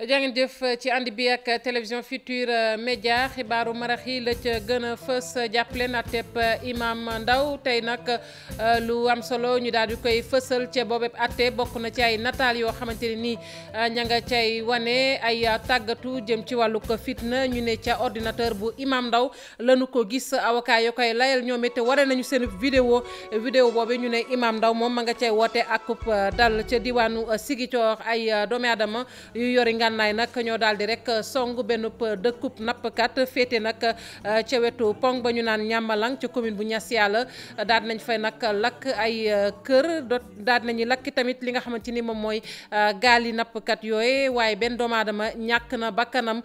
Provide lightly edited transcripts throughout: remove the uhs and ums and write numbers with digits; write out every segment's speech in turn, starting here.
jaa ngeen jëf ci ànd bi ak télévision Futurs Médias xibaaru marax yi la ca gën a fës jàppale na àtteb Imam Ndao tey nag lu am solo ñu daal di koy fësal ca boobeb àtte bokk na ci ay nataal yoo xamante ne nii ña nga cay wane ay tàggatu jëm ci wàllu ko fitna ñu ne ca ordinateur bu Imam Ndao lañu ko gis avocat yoo koy layal ñoom it waree nañu seen vidéo boobu ñu ne Imam Ndao moom ma nga cay woote akub dal ca diwaanu Ziguinchor ay doomi aadama yu yori ngànnaay nag ñoo daal di rek song benn dëkkub nappkat féete nag ca wetu pont ba ñu naan ñàmbalang ca commune bu Niass Yalla daal nañ fay nag lakk ay kër daal nañu lakk tamit li nga xamante ni moom mooy gaali nappkat yooyu waaye benn doomu aadama ñàkk na bakkanam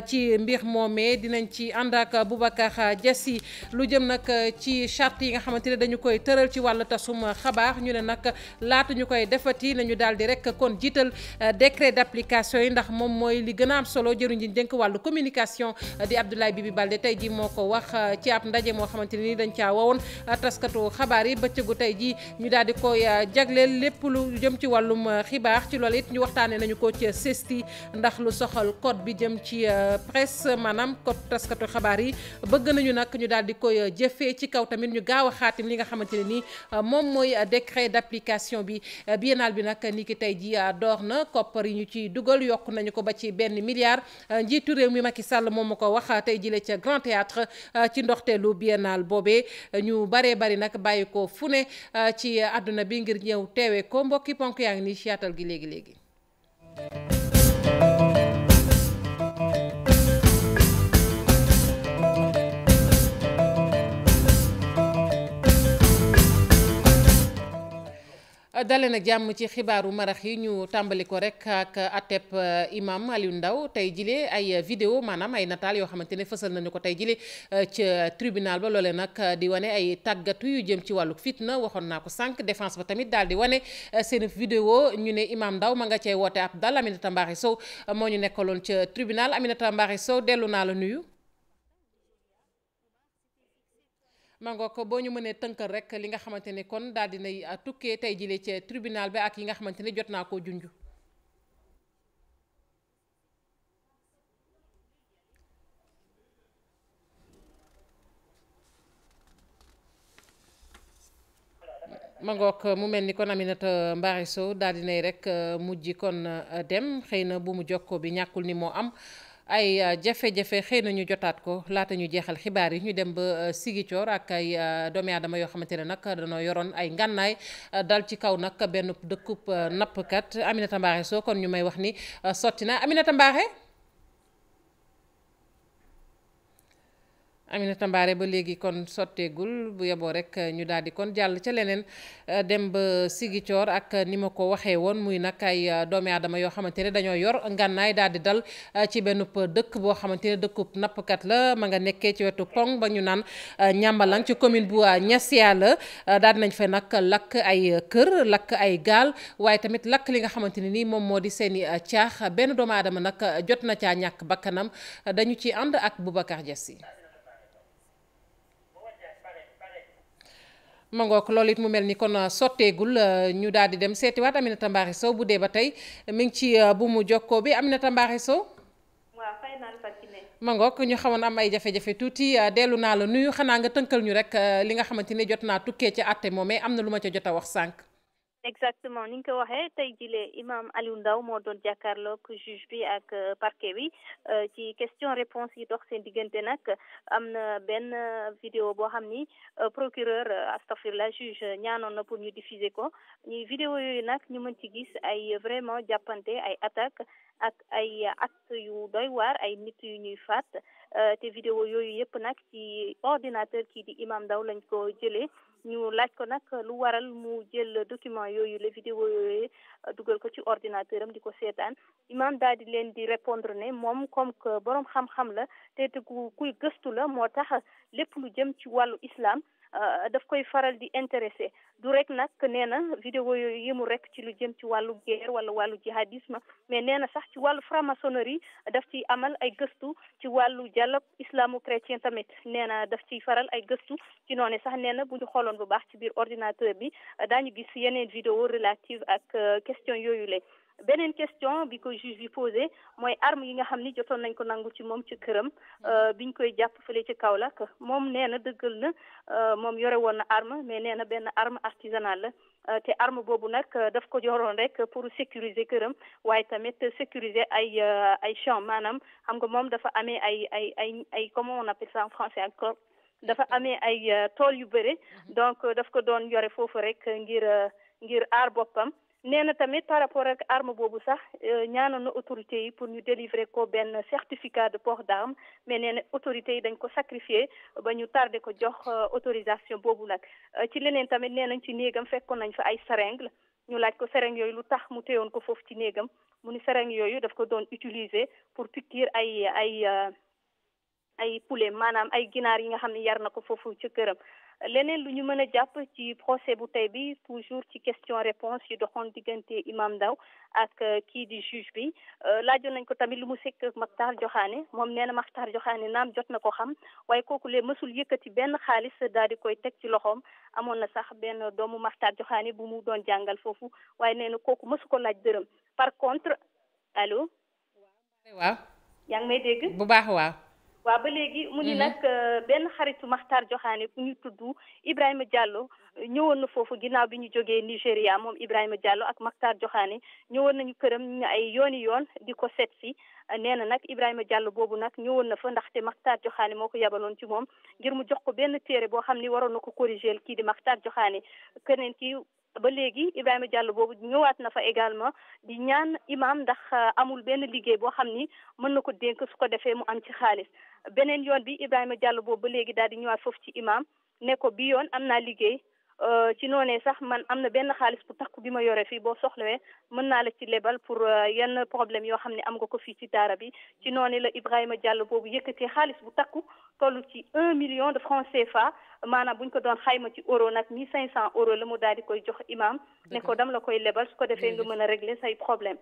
ci mbir moomee dinañ ci ànd ak Boubacar Diassi lu jëm nag ci charte yi nga xamante ne dañu koy tëral ci wàllu tasum xabaar ñu ne nag laata ñu koy defati nañu daal di rek kon jiital décret d'application yi ndax moom mooy li gën a am solo jëruñ ji dénk wàllu communication di Abdoulaye Bibi Baldé tey ji moo ko wax ci ab ndaje moo xamante ni dañ caa wowoon taskatu xabaar yi bëccëgu tey ji ñu daal di koy jagleel lépp lu jëm ci wàllum xibaar ci loolu it ñu waxtaanee nañu ko ci CESTI ndax lu soxal code bi jëm ci presse maanaam code taskatu xabaar yi bëgg nañu nag ñu daal di koy jëfee ci kaw tamit ñu gaaw a xaatim li nga xamante ne nii moom mooy décret d'application bi biennale bi nag ni ki tey ji door na koppar yi ñu ci dugal yokk nañu ko ba ci benn milliard njiitu réew mi Macky Sall moom ma ko wax tey jile ca Grand Théâtre ci ndoxteelu biennale boobee ñu baree bari nag bàyyi ko fu ne ci àdduna bi ngir ñëw teewee ko mbokki ponk yaa ngi nii ci yaatal gi léegi-léegi dale nag jàmm ci xibaaru marax yi ñu tàmbali ko rek ak atep imam Aliou Ndao tey jile ay vidéo maanaam ay nataal yoo xamante ne fësal nañu ko tey jile ca tribunal ba loole nag di wane ay tàggatu yu jëm ci wàllu fitna waxoon naa ko sànq défense ba tamit daal di wane seen vidéo ñu ne imam Ndao ma nga cee woote ab dal Aminata Mbaxe Sow moo ñu nekkaloon ca tribunal Aminata Mbaxe Sow dellu naa la nuyu. mango ko boo ñu mënee tënkal rek li nga xamante ne kon daal dinay tukkee tey jile ci tribunal bi ak yi nga xamante ne jot naa koo junj. mangook mu mel ni kon Aminata Mbaxe Sow daal dinay rek mujj kon dem xëy na bu mu jokkoo bi ñàkkul ni moo am ay jafe-jafe xëy na ñu jotaat ko laata ñu jeexal xibaar yi ñu dem ba Ziguinchor ak ay doomi aadama yoo xamante ne nag dañoo yoroon ay ngànnaay dal ci kaw nag benn dëkkub nappkat Aminata Mbaxe Sow kon ñu may wax ni sotti na Aminata Mbaxe Mbaare ba léegi kon sotteegul bu yeboo rek ñu daal di kon jàll ca leneen dem ba Ziguinchor ak ni ma ko waxee woon muy nag ay doomi aadama yoo xamante ne dañoo yor ngànnaay daal di dal ci benn dëkk boo xamante ne dëkkub nappkat la ma nga nekkee ci wetu pont ba ñu naan ñàmbalang ci commune bu Niass Yalla daal di nañ fa nag lakk ay kër lakk ay gaal waaye tamit lakk li nga xamante ne nii moom moo di seeni caax benn doomu aadama nag jot na caa ñàkk bakkanam dañu ci ànd ak Boubacar Diassi. mangook loolu it mu mel ni kon sotteegul ñu daal di dem seetiwaat Aminata Mbaxe Sow bu dee ba tey mi ngi ci bu mu jokkoo bi Aminata Mbaxe Sow. waaw fay naa la mangook ñu xawoon am ay jafe-jafe tuuti dellu naa la nuyu xanaa nga tënkal ñu rek li nga xamante ni jot naa tukkee ci àtte moomee am na lu ma ca jot a wax sànq. exactement ni nga ko waxee tey jile imam Aliou Ndao moo doon jàkkaarloog juge bi ak parquet bi ci question réponse yi dox seen diggante nag am na benn vidéo boo xam ni procureur astafirlah juge ñaanoon na pour ñu diffuser ko ñuy vidéo yooyu nag ñu mën ci gis ay vraiment jàppante ay attaque ak ay acte yu doy waar ay nit yu ñuy faat te vidéo yooyu yëpp nag ci ordinateur kii di imam Ndao lañ ko jëlee ñu laaj ko nag lu waral mu jël document yooyu les vidéos yooyu dugal ko ci ordinateur am di ko seetaan imam daal di leen di répondre ne moom comme que boroom xam-xam la te kuy gëstu la moo tax lépp lu jëm ci wàllu islam daf koy faral di intéressé du rek nag nee na vidéo yooyu yëmul rek ci lu jëm ci wàllu guerre wala wàllu jihadisme mais nee na sax ci wàllu franc-maçonnerie daf ciy amal ay gëstu ci wàllu dialogue islamo-chrétien tamit nee na daf ciy faral ay gëstu ci noonu sax nee na bu ñu xooloon bu baax ci biir ordinateur bi daañu gis yeneen vidéo relative ak question yooyu la beneen question bi ko juge bi posé mooy arme yi nga xam ni jotoon nañ ko nangu ci moom ci këram biñ koy jàpp fële ci Kaolack moom nee na dëggal na moom yore woon na arme mais nee na benn arme artisanale la te arme boobu nag daf ko yoroon rek pour sécuriser këram waaye tamit sécuriser ay champs maanaam xam nga moom dafa amee ay comment on appelle ça en français encore dafa amee ay tool yu bëre donc daf ko doon yore foofu rek ngir aar boppam. nee na tamit par rapport ak arme boobu sax ñaanoon na autorités yi pour ñu délivrer ko benn certificat de port d'arme mais nee na autorités yi dañ ko sacrifier ba ñu tardé ko jox autorisation boobu nag ci leneen tamit nee nañ ci néegam fekkoon nañ fa ay seringue ñu laaj ko seringue yooyu lu tax mu téyoon ko foofu ci néegam mu ni seringue yooyu daf ko doon utiliser pour piqûre ay poulet maanaam ay ginaar yi nga xam ne yar na ko foofu ci këram. leneen lu ñu mën a jàpp ci procès bu tey bi toujours ci question réponse yi doxoon diggante Imam Ndao ak kii di juge bi laajoon nañ ko tamit lu mu sekk ak Mactar Diokhane moom nee na Mactar Diokhane naam jot na ko xam waaye kooku lee mësul yëkkati benn xaalis daal di koy teg ci loxoom amoon na sax benn doomu Mactar Diokhane bu mu doon jàngal foofu waaye nee na kooku mësu ko laaj dërëm par contre allo. waaw. yaa ngi may dégg. bu baax waaw. waaw ba léegi mu ni nag benn xaritu Mactar Diokhane ku ñu tudd Ibrahima Diallo ñëwoon na foofu ginnaaw bi ñu jógee Nigéria moom Ibrahima Diallo ak Mactar Diokhane ñëwoon nañu këram ay yooni yoon di ko seet si nee na nag Ibrahima Diallo boobu nag ñëwoon na fa ndaxte Mactar Diokhane moo ko yabaloon ci moom ngir mu jox ko benn téere boo xam ni waroon na ko corriger kii di Mactar Diokhane keneen kii ba léegi Ibrahima Diallo boobu ñëwaat na fa également di ñaan imam ndax amul benn liggéey boo xam ni mën na ko dénk su ko defee mu am ci xaalis beneen yoon bi Ibrahima Diallo boobu ba léegi daal di ñëwaat foofu ci imam ne ko bi yoon am naa liggéey ci noonee sax man am na benn xaalis bu takku bi ma yore fii boo soxlawee mën naa la ci lebal pour yenn problème yoo xam ne am nga ko fii ci daara bi ci noonu la Ibrahima Diallo boobu yëkkatee xaalis bu takku toll ci 1 million de francs CFA maanaam buñ ko doon xayma ci euro nag 1500 euros la mu daal di koy jox imam ne ko dam la koy lebal su ko defee nga mën a régler say problème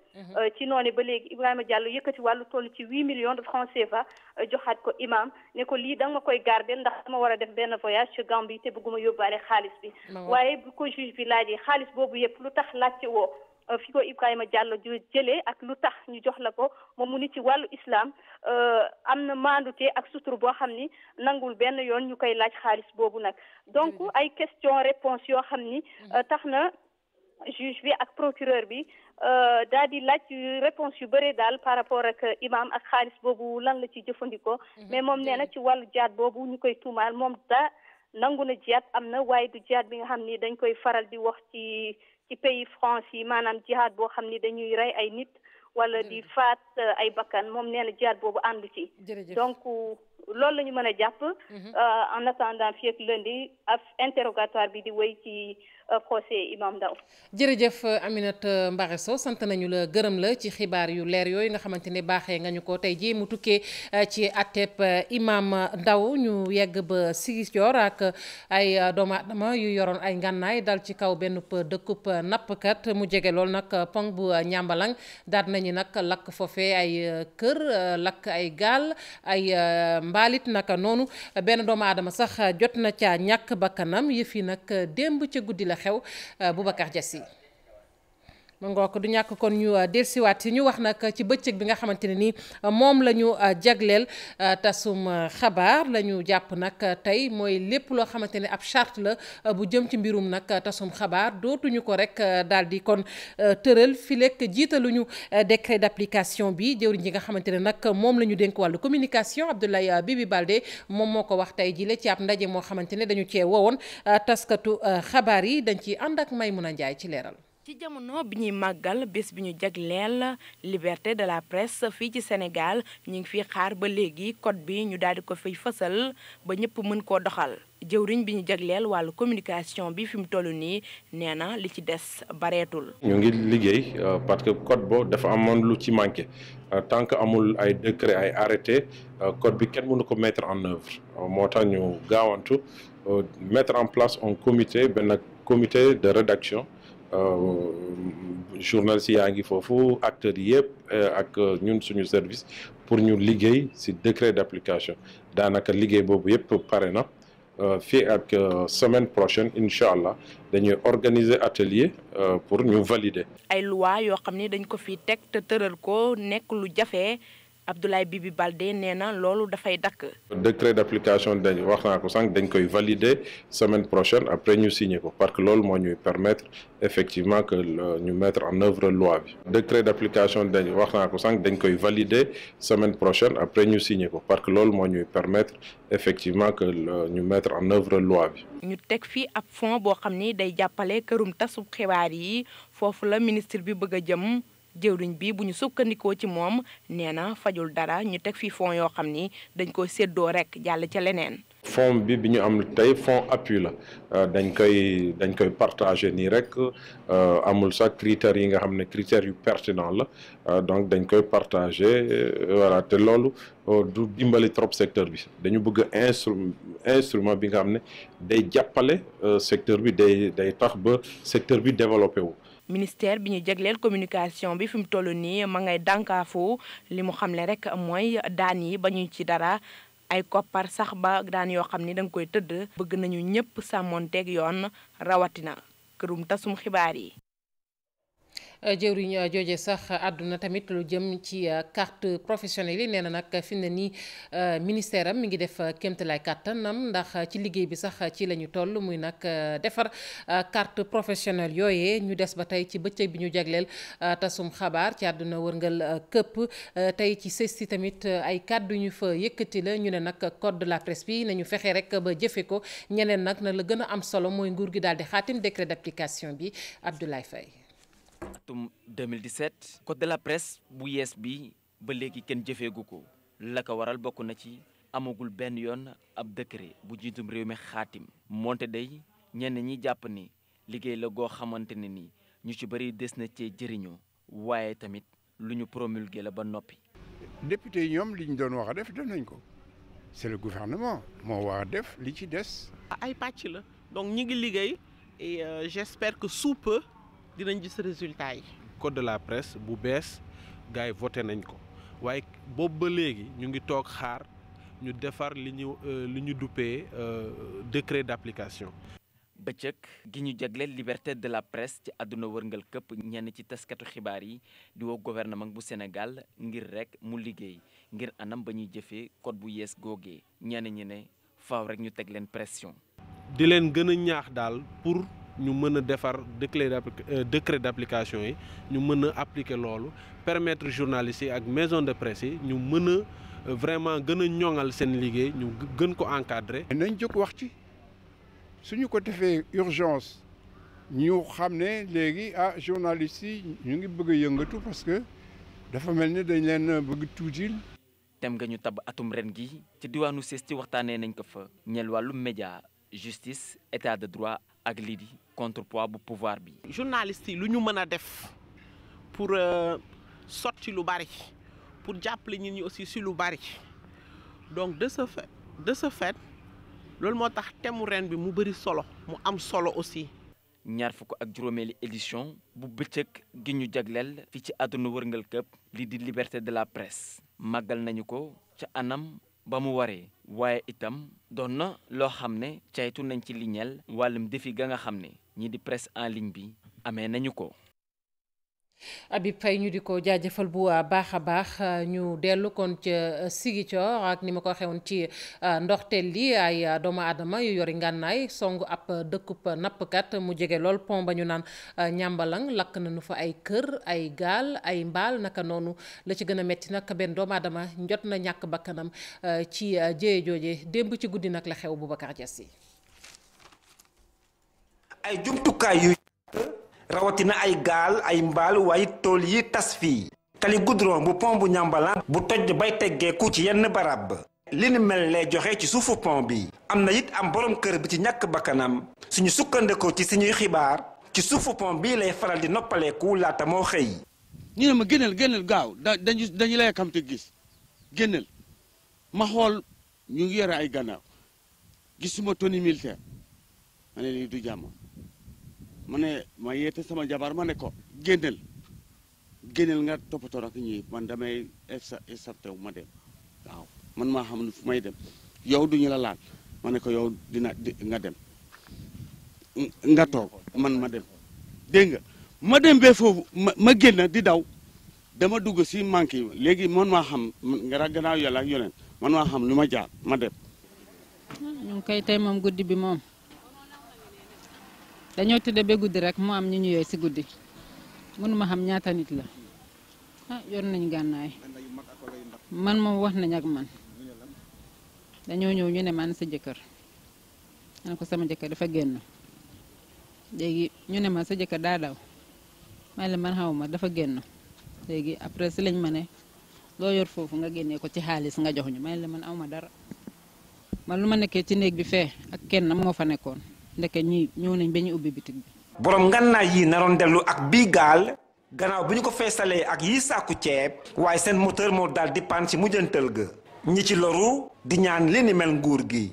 ci noonu ba léegi Ibrahima Diallo yëkkati wàllu toll ci 8 millions de francs CFA joxaat ko imam ne ko lii da nga ma koy garder ndax dama war a def benn voyage ci Gambie te bëgguma yóbbaale xaalis bi waaye bu ko juge bi laajee xaalis boobu yëpp lu tax laajte woo fi ko Ibrahima Diallo jëlee ak lu tax ñu jox la ko moom mu ni ci wàllu islam am na maandute ak sutur boo xam ni nangul benn yoon ñu koy laaj xaalis boobu nag donc ay question réponse yoo xam ni tax na juge bi ak procureur bi daal di laaj réponse yu bëre daal par rapport ak imam ak xaalis boobu lan la ci jëfandikoo mais moom nee na ci wàllu jaat boobu ñu koy tuumaal moom nangu na jihaad am na waaye du jihaad bi nga xam ni dañ koy faral di wax ci pays France yi maanaam jihaad boo xam ni dañuy rey ay nit wala di faat ay bakkan moom nee na jihaad boobu àndu ci donc loolu la ñu mën a jàpp en attendant fii ak lundi ak interrogatoire bi di wéy ci procès Imam Ndao. jërëjëf Aminata Mbaxe Sow sant nañu la gërëm la ci xibaar yu leer yooyu nga xamante ne baaxee nga ñu ko tey jii mu tukkee ci atteb Imam Ndao ñu yegg ba Ziguinchor ak ay doomu aadama yu yoroon ay ngànnaay dal ci kaw benn dëkkub nappkat mu jege lool nag pont bu Ñambalang daal nañu nag lakk foofee ay kër lakk ay gaal ay mbaalit naka noonu benn doomu aadama sax jot na ca ñàkk bakkanam yëf yi nag démb ca guddi la xew Boubacar Diassi ma ngoo ko du ñàkk kon ñu delsiwaat si ñu wax nag ci bëccëg bi nga xamante ne ni moom la ñu jagleel tasum xabaar la ñu jàpp nag tey mooy lépp loo xamante ne ab charte la bu jëm ci mbirum nag tasum xabaar dootuñu ko rek daal di kon tëral fi lekk jiitaluñu décret d'application bi jëwriñ ji nga xamante ne nag moom la ñu dénk wàllu communication Abdoulaye Bibi Baldé moom moo ko wax tey jile ci ab ndaje moo xamante ne dañu cee woowoon taskatu xabaar yi dañ ci ànd ak Maymuna Njaay ci leeral. ci jamono bi ñuy màggal bés bi ñu jagleel liberté de la presse fii ci Sénégal ñu ngi fi xaar ba léegi code bi ñu daal di ko fiy fësal ba ñëpp mën koo doxal jëwriñ bi ñu jagleel wàllu communication bi fi mu toll nii nee na li ci des bareetul. ñu ngi liggéey parce que code bo dafa amoon lu ci manqué tant que amul ay décret ay arrêté code bi kenn mënu ko mettre en œuvre moo tax ñu gaawantu mettre en place un comité de rédaction. Journalistes yaa ngi foofu acteurs yi yëpp ak ñun suñu service pour ñu liggéey ci décret d'application daanaka liggéey boobu yëpp pare na fii ak semaine prochaine incha allah dañuy organiser atelier pour ñu valider. ay loi yoo xam ne dañ ko fi teg te tëral ko nekk lu jafe Abdoulaye Bibi Baldé nee na loolu dafay dakk. décret d'application dañ wax naa ko sànq dañ koy valider semaine prochaine après ñu signer ko parce que loolu moo ñuy permettre effectivement que ñu mettre en œuvre loi bi. décret d'application dañ wax naa ko sànq dañ koy valider semaine prochaine après ñu signer ko parce que loolu moo ñuy permettre effectivement que ñu mettre en œuvre loi bi. ñu teg fii ab fonds boo xam ni day jàppale kërum tasub xibaar yi foofu la ministre bi bëgg a jëm. jëwriñ bi bu ñu sukkandikoo ci moom nee na fajul dara ñu teg fii fonds yoo xam ni dañ ko séddoo rek jàll ca leneen. fonds bi ñu am tey fonds appui la dañ koy partager nii rek amul sax critères yi nga xam ne critères yu pertinent la donc dañ koy partager voilà te loolu du dimbali trop secteur bi dañu bëgg instrument bi nga xam ne day jàppale secteur bi day tax ba secteur bi développé wu. ministère bi ñu jagleel communication bi fi mu toll nii ma ngay dànkaafu li mu xamle rek mooy daan yi ba ñu ci dara ay koppar sax ba daan yoo xam ni da nga koy tëdd. bëgg nañu ñëpp sàmmonteeg yoon rawatina kërum tasum xibaar yi. jëwriñ jooje sax àdduna tamit lu jëm ci carte professionnelle yi nee na nag fi mu ne nii ministère am mi ngi def kéemtalaay kàttanam ndax ci liggéey bi sax ci la ñu toll muy nag defar carte professionnelle yooyee ñu des ba tey ci bëccëg bi ñu jagleel tasum xabaar ci àdduna wërngal këpp tey ci sesti tamit ay kàddu ñu fa yëkkati la ñu ne nag code de la presse bi nañu fexe rek ba jëfe ko ñeneen nag na la gën a am solo mooy nguur gi daal di xaatim décret d'application bi Abdoulaye Faye. atum 2017 code de la presse bu yees bi ba léegi kenn jëfeegu ko la ko waral bokk na ci amagul benn yoon ab décret bu jiitum réew mi xaatim moonte day ñenn ñi jàpp ni liggéey la goo xamante ne ni ñu ci bëri des na cee jëriñoo waaye tamit lu ñu promulgué la ba noppi. député yi ñoom li ñu doon wax a def nañ ko c'est le gouvernement moo war a def li ci des. ay pàcc la donc ñi ngi liggéey et j'espère que sous peu dinañ gis résultat yi. code de la presse bu bees gars yi voté nañ ko waaye boobu ba léegi ñu ngi toog xaar ñu defar li ñu duppee décret d'application. bëccëg gi ñu jagleel liberté de la presse ci àdduna wërngal këpp ñenn ci taskatu xibaar yi di woo gouvernement bu Sénégal ngir rek mu liggéey ngir anam ba ñuy jëfee code bu yees googee ñenn ñi ne faaw rek ñu teg leen pression. di leen gën a ñaax daal pour. ñu mën a defar décret d'application yi ñu mën a appliquer loolu permettre journalistes yi ak maison de presse yi ñu mën a vraiment gën a ñoŋal seen liggéey ñu gën ko encadrer. nañ jóg wax ci suñu ko defee urgence ñu xam ne léegi journalistes yi ñu ngi bëgg a yëngatu parce que dafa mel ni dañ leen bëgg tuutil. tem nga ñu tab atum ren gi ci diwaanu CESTI waxtaanee nañ ko fa ñeel wàllu média justice état de droit ak lii di contrepoids bu pouvoir bi. journalistes yi lu ñu mën a def pour sotti lu bari pour jàppale nit ñi aussi si lu bari donc de ce fait loolu moo tax thème ren bi mu bëri solo mu am solo aussi. ñaar fukk ak juróomeeli édition bu bëccëg gi ñu jagleel fii ci àdduna wërngal këpp lii di liberté de la presse màggal nañu ko ca anam ba mu waree waaye itam doon na loo xam ne caytu nañ ci li ñeel wàllum défi ga nga xam ne ñii di presse en ligne bi amee nañu ko. Habib Faye ñu di ko jaajëfal bu baax a baax ñu dellu kon ca Ziguinchor ak ni ma ko waxee woon ci ndoxteel li ay doomu aadama yu yori ngànnaay song ab dëkkub nappkat mu jege lool pont ba ñu naan ñàmbalang lakk nañu fa ay kër ay gaal ay mbaal naka noonu la ci gën a metti nag benn doomu aadama jot na ñàkk bakkanam ci jéye jooje démb ci guddi nag la xew Boubacar Dias yi ay jumtukaay yu rawatina ay gaal ay mbaal waaye tool yi tas fii tali goudron bu pont bu ñambalan bu toj bay teggeeku ci yenn barab li ni mel lay joxe ci suufu pont bi am na it am borom kër bi ci ñàkk bakkanam suñu sukkandikoo ci suñuy xibaar ci suufu pont bii lay faral di noppaleeku laata moo xëy. ñu ne ma génnal gaaw dañu lay xam te gis génnal ma xool ñu ngi yore ay gannaaw gisuma tenue militaire ma ne lii du jàmm. ma ne ma yeete sama jabar ma ne ko génnal nga toppatoo ak ñi man damay exapté wu ma dem waaw man maa xam ne fu may dem yow duñu la laal ma ne ko yow nga dem nga toog man ma dem dégg nga ma dem ba foofu ma génn di daw dama dugg si manque yi léegi man maa xam nga gannaaw yàlla ak yoneen man maa xam lu ma jaar ma dem. ñu ngi koy tey moom guddi bi moom dañoo tëdd ba guddi rek mu am ñu ñu yooy si guddi mënuma xam ñaata nit la yor nañ gànnaay man moom wax nañ ak man dañoo ñëw ñu ne man sa jëkkër man ko sama jëkkër dafa génn léegi ñu ne ma sa jëkkër daa daw may la man xawma dafa génn léegi après si lañ ma ne loo yor foofu nga génnee ko ci xaalis nga jox ñu may la man awma dara man lu ma nekkee ci néeg bi fee ak kenn moo fa nekkoon ndeke ñi ñëw nañ ba ñu ubbi bitig bi. borom ngànnaay yi naroon dellu ak bii gaal gannaaw bi ñu ko feesalee ak yi sàkku ceeb waaye seen moteur moo daal di panne ci mujjantal ga ñi ci loru di ñaan li ni mel nguur gi.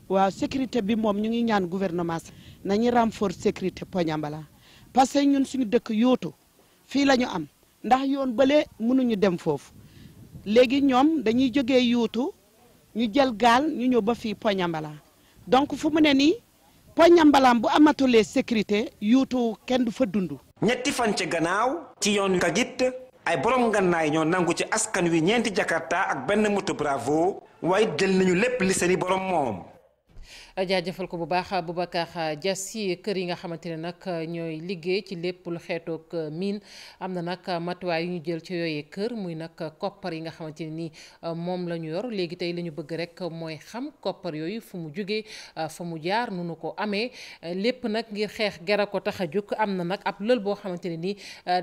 waaw sécurité bi moom ñu ngi ñaan gouvernement nañu renforcer sécurité Poñambala parce que ñun suñu dëkk yóotu fii la ñu am ndax yoon bële mënuñu dem foofu léegi ñoom dañuy jógee yóotu ñu jël gaal ñu ñëw ba fii Poñambala donc fu mu ne nii Poñambala bu amatulee sécurité yóotu kenn du fa dund. ñetti fan ci gannaaw ci yoon wi kagit ay borom ngànnaay ñoo nangu ci askan wi ñeenti jakarta ak benn moto bravo waaye jël nañu lépp li seeni borom moom. jaajëfal ko bu baax Boubacar Dia si kër yi nga xamante ne nag ñooy liggéey ci lépp lu xeetoog mine am na nag matuwaay yu ñu jël ci yooyee kër muy nag koppar yi nga xamante ne ni moom la ñu yor léegi tey la ñu bëgg rek mooy xam koppar yooyu fu mu jugee fa mu jaar nu nu ko amee lépp nag ngir xeex gera ko tax a jóg am na nag ab lël boo xamante ne ni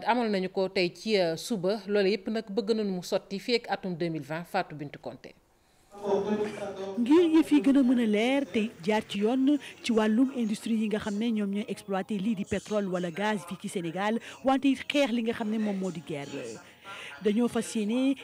amal nañu ko tey ci suba loolu yëpp nag bëgg nañu mu sotti fii ak atum 2020 Fatou Bintou Konté. ngir yëf yi gën a mën a leer te jaar ci yoon ci wàllum industrie yi nga xam ne ñoom ñooy exploité lii di pétrole wala gaz fii ci Sénégal wante xeex li nga xam ne moom moo di guerre dañoo fas yéene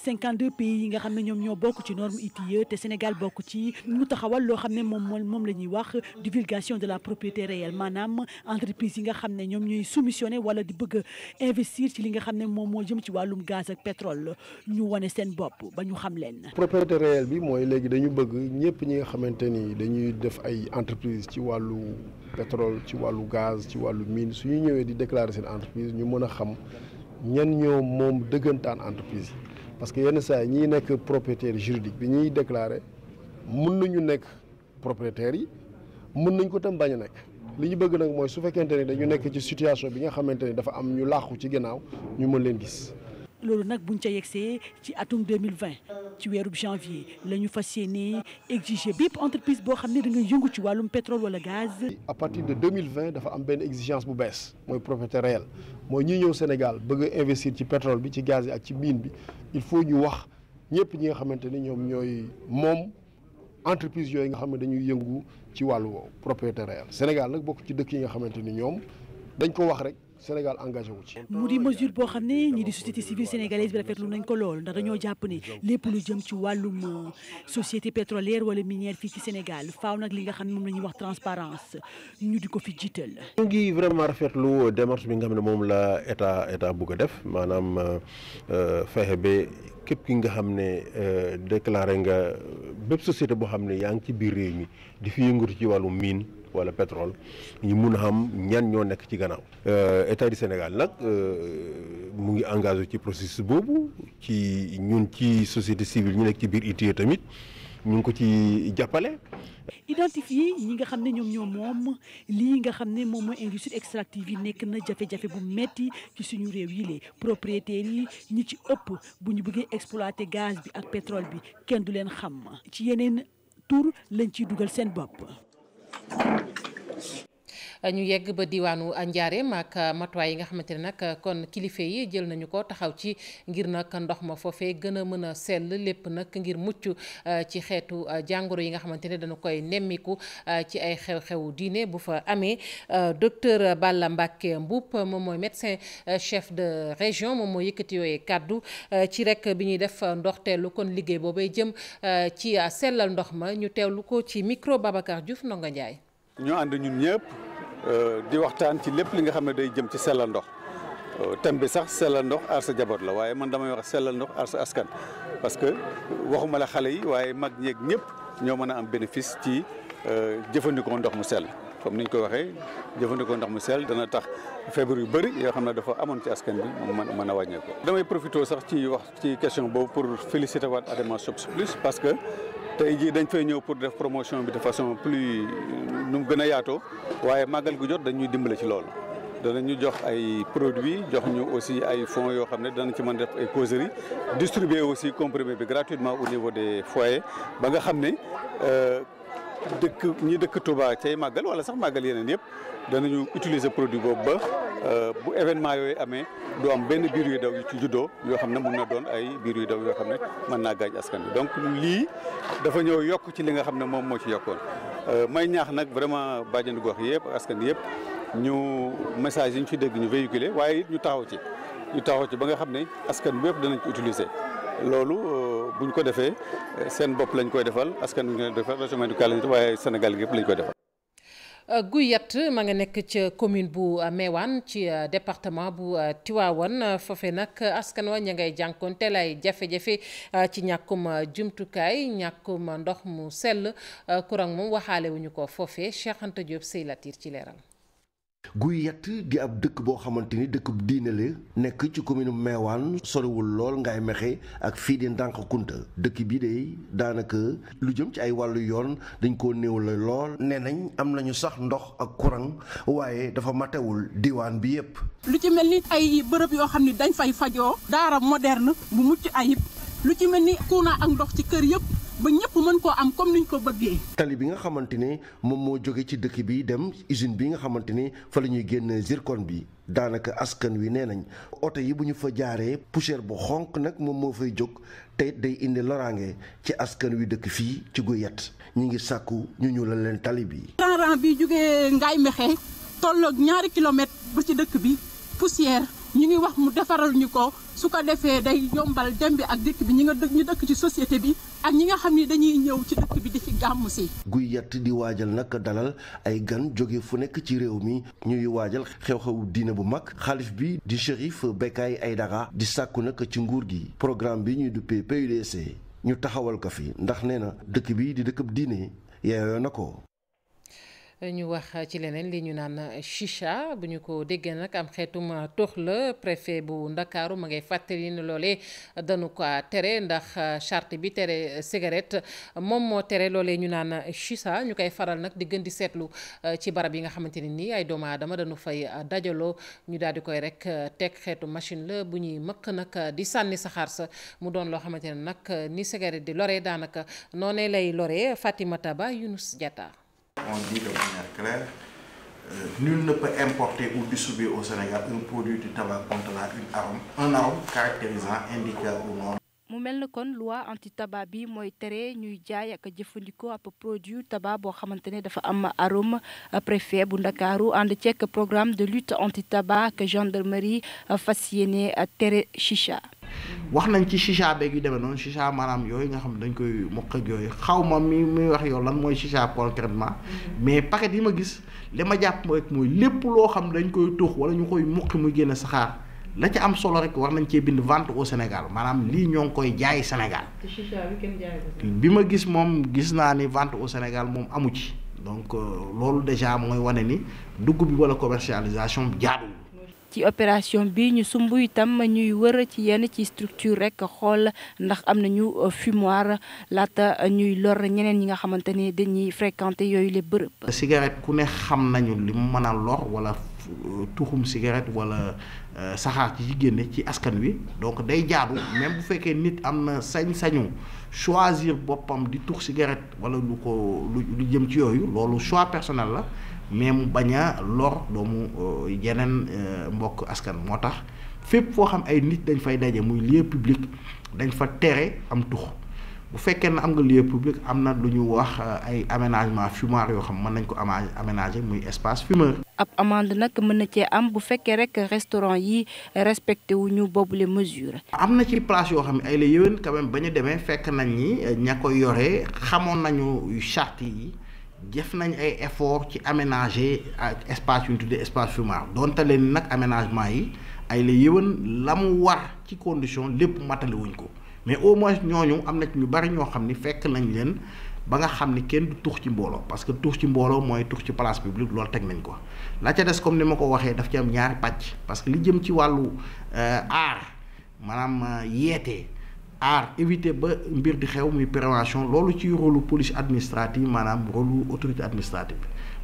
52 pays yi nga xam ne ñoom ñoo bokk ci norme ITIE te Sénégal bokk ci ñu taxawal loo xam ne moom la ñuy wax divulgation de la propriété réelle maanaam entreprise yi nga xam ne ñoom ñooy soumissionné wala di bëgg a investir ci li nga xam ne moom moo jëm ci wàllum gaz ak pétrole ñu wane seen bopp ba ñu xam leen. propriété réelle bi mooy léegi dañu bëgg ñëpp ñi nga xamante ni dañuy def ay entreprise ci wàllu pétrole ci wàllu gaz ci wàllu mine su ñu ñëwee di déclarer seen entreprise ñu mën a xam. ñan ñoo moom dëggantaan entreprise yi parce que yenn saa yi ñiy nekk propriétaire juridique bi ñuy déclarer mën nañu nekk propriétaires yi mën nañ ko tam bañ a nekk li ñu bëgg nag mooy su fekkente ni dañu nekk ci situation bi nga xamante ni dafa am ñu làqu ci ginnaaw ñu mën leen gis. loolu nag buñ ca yegsee ci atum 2020 ci weerub janvier la ñu fas yéene exiger bépp entreprise boo xam ne da ngay yëngu ci wàllum pétrole wala gaz. à partir de 2020 dafa am benn exigence bu bees mooy propriété réelle mooy ñi ñëw Sénégal bëgg a investir ci pétrole bi ci gaz yi ak ci mine bi il faut ñu wax ñëpp ñi nga xamante ni ñoom ñooy moom entreprise yooyu nga xam ne dañuy yëngu ci wàllu woowu propriété réelle Sénégal nag bokk ci dëkk yi nga xamante ni ñoom dañ ko wax rek. Sénégal engagé wu ci. mu di mesure boo xam ne ñi di société civile sénégalaise bi rafetlu nañ ko lool ndax dañoo jàpp ne lépp lu jëm ci wàllum société pétrolière wala minière fii ci Sénégal faaw nag li nga xam ne moom la ñuy wax transparence ñu di ko fi jiital. ñu ngi vraiment rafetlu démarche bi nga xam ne moom la état bugg a def maanaam fexe ba képp ki nga xam ne déclaré nga bépp société boo xam ne yaa ngi ci biir réew mi di fi yëngatu ci wàllum mine. wala pétrole ñu mun a xam ñan ñoo nekk ci gannaaw. état du Sénégal nag mu ngi engagé ci processus boobu ci ñun ci société civile ñu nekk ci biir ITIE tamit ñu ngi ko ci jàppale. identifier ñi nga xam ne ñoom ñoo moom lii nga xam ne moom mooy industrie extractive yi nekk na jafe-jafe bu metti ci suñu réew yi les propriétaires yi ñi ci ëpp bu ñu bëggee exploiter gaz bi ak pétrole bi kenn du leen xam ci yeneen tur lañ ciy dugal seen bopp. ñu yegg ba diwaanu Njaareem ak matuwaay yi nga xamante ne nag kon kilifa yi jël nañu ko taxaw ci ngir nag ndox ma foofee gën a mën a sell lépp nag ngir mucc ci xeetu jàngoro yi nga xamante ne dana koy nemmiku ci ay xew-xewu diine bu fa amee docteur Balla Mbacké Mboup moom mooy médecin chef de région moom moo yëkkati yooyee kàddu ci rek bi ñuy def ndoxteelu kon liggéey boobay jëm ci sellal ndox ma ñu teewlu ko ci micro Babacar Diouf Ndonga Ndiaye. ñoo ànd ñun ñëpp di waxtaan ci lépp li nga xam ne day jëm ci sellal ndox thème bi sax sellal ndox aar sa jaboot la waaye man damay wax sellal ndox aar sa askan parce que waxuma la xale yi waaye mag ñeeg ñëpp ñoo mën a am bénéfice ci jëfandikoo ndox mu sell. comme ni ñu ko waxee jëfandikoo ndox mu sell dana tax feebar yu bëri yoo xam ne dafa amoon ci askan bi mu mën a wàññeeku. damay profité sax ci wax ci question boobu pour féliciter waat Adama Shops Plus parce que tey jii dañ fay ñëw pour def promotion bi de façon plus nu mu gën a yaatoo waaye màggal gu jot dañuy dimbale ci loolu. danañu jox ay produits jox ñu aussi ay fonds yoo xam ne danañ ci mën def ay causeries distribuer aussi comprimé bi gratuitement au niveau des foyers ba nga xam ne ñi dëkk Touba cay màggal wala sax màggal yeneen yëpp danañu utiliser produit boobu ba bu événement yooyu amee du am benn biir yu daw yu ci juddoo yoo xam ne mun na doon ay biir yu daw yoo xam ne mën naa gaañ askan bi donc lii dafa ñëw yokk ci li nga xam ne moom moo ci yokkoon may ñaax nag vraiment bàjjenu gox yëpp askan yëpp ñu message yi ñu fi dégg ñu véhiculer waaye it ñu taxaw ci ba nga xam ne askan bi yëpp danañ ko utiliser loolu buñ ko defee seen bopp lañ koy defal askan wi ñu defal région médicale waaye Sénégal gi yëpp lañ koy defal. Guyat ma nga nekk ca commune bu Mewane ci département bu Tivaouane foofe nag askan wa ña ngay jànkonteel ay jafe-jafe ci ñàkkum jumtukaay ñàkkum ndox mu sell courant moom waxaale wuñu ko foofe Cheikh Anta Diop Sey Latir ci leeral. Guyat di ab dëkk boo xamante ni dëkk bu diine la nekk ci commune Mewane soriwul lool Ngaye Mékhé ak fii di Ndankounta dëkk bii de daanaka lu jëm ci ay wàllu yoon dañ koo néew la lool nee nañ am nañu sax ndox ak courant waaye dafa matewul diwaan bi yépp lu ci mel ni ay bërëb yoo xam ni dañ fay fajoo daara moderne bu mucc ayib lu ci mel ni courant ak ndox ci kër yépp ba ñëpp mën koo am comme niñ ko bëggee. tali bi nga xamante ne moom moo jóge ci dëkk bi dem usine bi nga xamante ni fa la ñuy génn zircon bi daanaka askan wi nee nañ oto yi bu ñu fa jaaree poussière bu xonq nag moom moo fay jóg te day indi loraange ci askan wi dëkk fii ci Guyat ñi ngi sàkku ñu ñuulal leen tali bi. rang bi jógee Ngaye Mékhé tolloog 2 kilomètres ba ci dëkk bi poussière. ñu ngi wax mu defaral ñu ko su ko defee day yombal dem bi ak dëkk bi ñu dëkk ci société bi ak ñi nga xam ni dañuy ñëw ci dëkk bi di fi gàmmu si. Guyat di waajal nag dalal ay gan jóge fu nekk ci réew mi ñuy waajal xew-xewu diine bu mag xaalif bi di Chérif Bekay Aïdara di sàkku nag ci nguur gi programme bi ñuy duppee PUDC ñu taxawal ko fi ndax nee na dëkk bi di dëkkub diine yeeyoo na ko. ñu wax ci leneen li ñu naan chicha bu ñu ko déggee nag am xeetum tox la préfet bu Ndakaaru ma ngay fàttali ne loolee dañu ko tere ndax charte bi tere cigarette moom moo tere loolee ñu naan chicha ñu koy faral nag di gën di seetlu ci barab yi nga xamante ne nii ay doomu aadama dañu fay dajaloo ñu daal di koy rek teg xeetu machine la bu ñuy mëkk nag di sànni saxaar sa mu doon loo xamante ne nag ni cigarette di loree daanaka noonee lay loree Fatimata Ba Younous Diatta. On dit de manière claire, nul ne peut importer ou distribuer au Sénégal un produit du tabac contenant un arôme caractérisant, indiquant ou non. mu mel na kon loi anti tabac bi mooy tere ñuy jaay ak jëfandikoo ab produit tabac boo xamante ne dafa am arôme. Préfet bu Ndakaaru ànd ceek programme de lutte anti tabac ak gendarmerie fas yéene tere chicha. wax nañ ci chicha beeg yu demee noonu chicha maanaam yooyu nga xam ne dañ koy mokk ak yooyu xaw ma mi wax yow lan mooy chicha concrètement mais paquet yi ma gis li ma jàpp rek mooy lépp loo xam dañ koy tux wala ñu koy mukki muy génne saxaar la ca am solo rek war nañ cee bind vente au Sénégal maanaam lii ñoo ngi koy jaay Sénégal. te chicha bi kenn jaay ko. bi ma gis moom gis naa ni vente au Sénégal moom amu ci donc loolu déjà mooy wane ni dugg bi wala commercialisation jaadu. ci opération bi ñu sumb itam ñuy wër ci yenn ci structure rek xool ndax am nañu fumoir laata ñuy lor ñeneen ñi nga xamante ne dañuy fréquenter yooyu les bërëb. cigarette ku ne xam nañu li mu mën a lor wala tuxum cigarette wala saxaar ci génne ci askan wi donc day jaadu même bu fekkee nit am na sañ-sañu choisir boppam di tux cigarette wala lu jëm ci yooyu loolu choix personnel la. mais mu bañ a lor doomu yeneen mbokk askan moo tax fépp foo xam ay nit dañ fay daje muy lieu public dañ fa tere am tux bu fekkee ne am nga lieu public am na lu ñu wax ay aménagement fumoir yoo xam mën nañ ko aménager muy espace fumeur. ab amende nag mën na cee am bu fekkee rek restaurant yi respecté wu ñu boobu les mesures. am na ci place yoo xam ne ay la yéwén quand même ba ñu demee fekk nañ ñi ña ko yoree xamoon nañu charte yi. def nañ ay effort ci aménager ak espace yu ñu tuddee espace fumoir donte leen nag aménagement yi ay la yëwan la mu war ci condition lépp matale wuñ ko mais au moins ñooñu am na ci ñu bari ñoo xam ni fekk nañ leen ba nga xam ni kenn du tux ci mbooloo parce que tux ci mbooloo mooy tux ci place publique loolu teg nañ ko la ca des comme ni ma ko waxee daf ci am ñaari pàcc parce que li jëm ci wàllu aar maanaam yeete aar éviter ba mbir di xew muy prévention loolu ci rôle police administrative maanaam rôle autorité administrative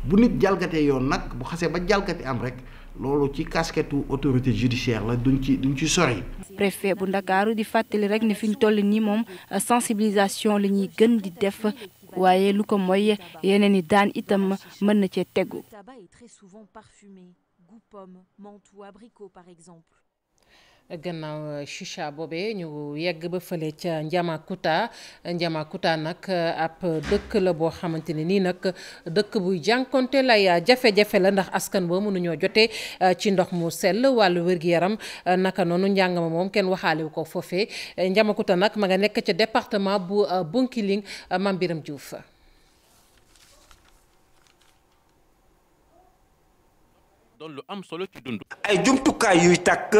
bu nit jalgatee yoon nag bu xasee ba jalgati am rek loolu ci casquette autorité judiciaire la duñ ci sori. préfet bu Ndakaaru di fàttali rek ne fi ñu toll nii moom sensibilisation la ñuy gën di def waaye lu ko mooy yeneen i daan itam mën na cee tegu. Le tabac est très souvent parfumé, goût pomme, menthe ou abricot par exemple. gannaaw chicha boobee ñu yegg ba fële ca Njamakuta nag ab dëkk la boo xamante ne nii nag dëkk buy jànkonte lay jafe-jafe la ndax askan ba mënuñoo jotee ci ndox mu sell wàllu wér-gu-yaram naka noonu njàng ma moom kenn waxaale wu ko foofee Njamakuta nag ma nga nekk ca département bu Bounkiling Mame Biram Diouf. doon lu am solo ci dund. ay jumtukaay yuy tàkk.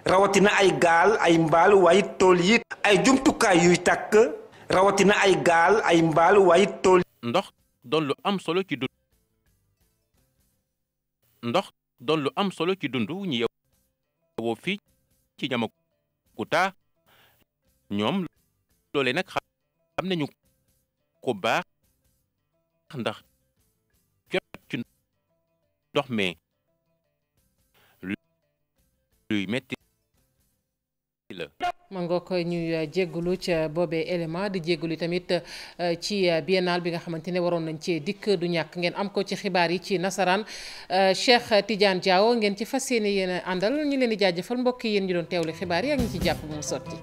rawatina ay gaal ay mbaal waaye tool yi ay jumtukaay yuy tàkk rawatina ay gaal ay mbaal waaye tool ndox doon lu am solo ci dund ñu yeewoo fii ci Njamakuta ñoom loole nag xam nañu ko baax ndax jot ci ndox mi luy metti ma nga koy ñuy jégalu ca boobee élément di jégalu tamit ci biennale bi nga xamante ne waroon nañ cee dikk du ñàkk ngeen am ko ci xibaar yi ci nasaraan Cheikh Tidiane Diaw ngeen ci fas yéene yéen a àndal ñu leen di jaajëfal mbokk yi yéen ñu doon teewlu xibaar yi ak ñi ci jàpp mu sotti.